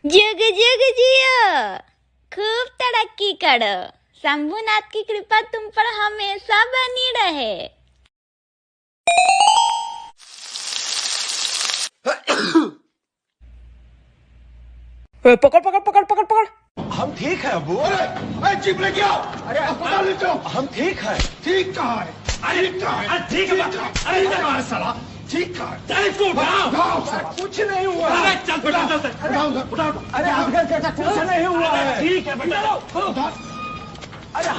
जुग जुग जियो, खूब तरक्की करो। शंभुनाथ की कृपा तुम पर हमेशा बनी रहे। पकड़ पकड़ पकड़ पकड़ पकड़। हम ठीक है अबू। अरे चिप ले क्या? अरे अस्पताल ले चलो। हम ठीक है। ठीक कहाँ है? अरे ठीक है। अरे इधर आ साला। ठीक कहाँ है? चल इसको उठाओ। कुछ नहीं हुआ। अरे चल उठाओ। अरे कुछ नहीं हुआ है। ठीक है बेटा। उठा। अरे